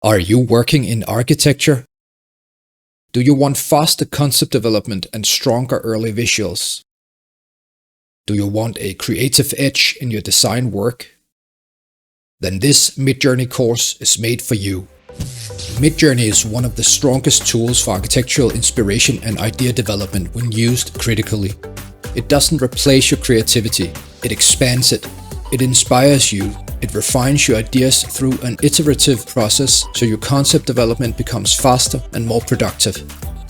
Are you working in architecture? Do you want faster concept development and stronger early visuals? Do you want a creative edge in your design work? Then this Midjourney course is made for you. Midjourney is one of the strongest tools for architectural inspiration and idea development when used critically. It doesn't replace your creativity, it expands it. It inspires you. It refines your ideas through an iterative process so your concept development becomes faster and more productive.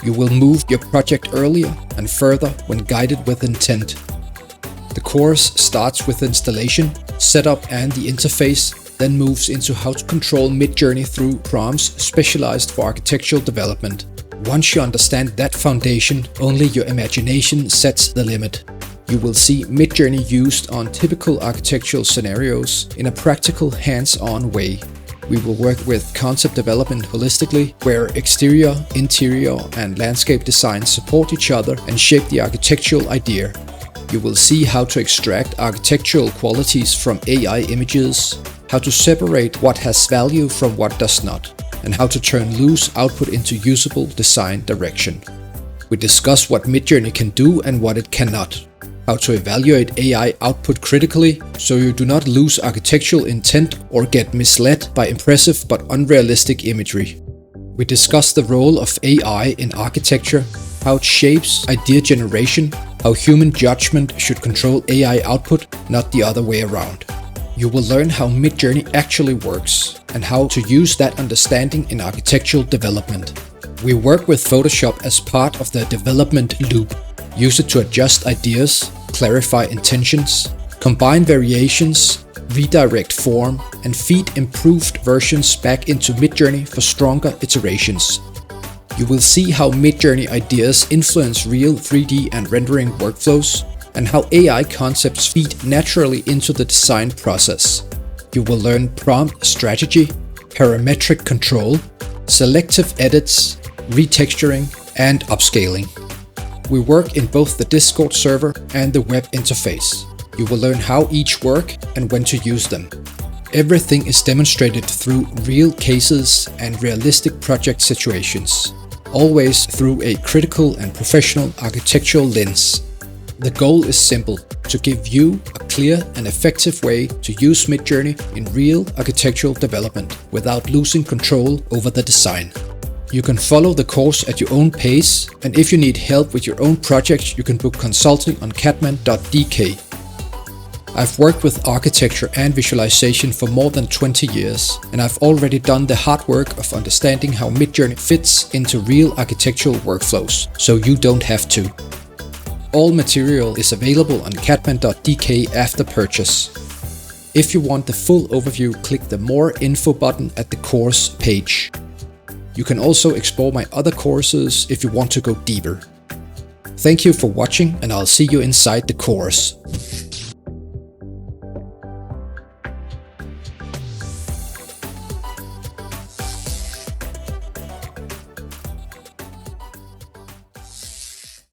You will move your project earlier and further when guided with intent. The course starts with installation, setup and the interface, then moves into how to control Midjourney through prompts specialized for architectural development. Once you understand that foundation, only your imagination sets the limit. You will see Midjourney used on typical architectural scenarios in a practical, hands-on way. We will work with concept development holistically, where exterior, interior, and landscape design support each other and shape the architectural idea. You will see how to extract architectural qualities from AI images, how to separate what has value from what does not, and how to turn loose output into usable design direction. We discuss what Midjourney can do and what it cannot. How to evaluate AI output critically so you do not lose architectural intent or get misled by impressive but unrealistic imagery. We discuss the role of AI in architecture, how it shapes idea generation, how human judgment should control AI output, not the other way around. You will learn how Midjourney actually works and how to use that understanding in architectural development. We work with Photoshop as part of the development loop. Use it to adjust ideas, clarify intentions, combine variations, redirect form, and feed improved versions back into Midjourney for stronger iterations. You will see how Midjourney ideas influence real 3D and rendering workflows, and how AI concepts feed naturally into the design process. You will learn prompt strategy, parametric control, selective edits, retexturing, and upscaling. We work in both the Discord server and the web interface. You will learn how each work and when to use them. Everything is demonstrated through real cases and realistic project situations, always through a critical and professional architectural lens. The goal is simple: to give you a clear and effective way to use Midjourney in real architectural development without losing control over the design. You can follow the course at your own pace, and if you need help with your own projects, you can book consulting on catman.dk. I've worked with architecture and visualization for more than 20 years, and I've already done the hard work of understanding how Midjourney fits into real architectural workflows, so you don't have to. All material is available on catman.dk after purchase. If you want the full overview, click the More Info button at the course page. You can also explore my other courses if you want to go deeper. Thank you for watching, and I'll see you inside the course.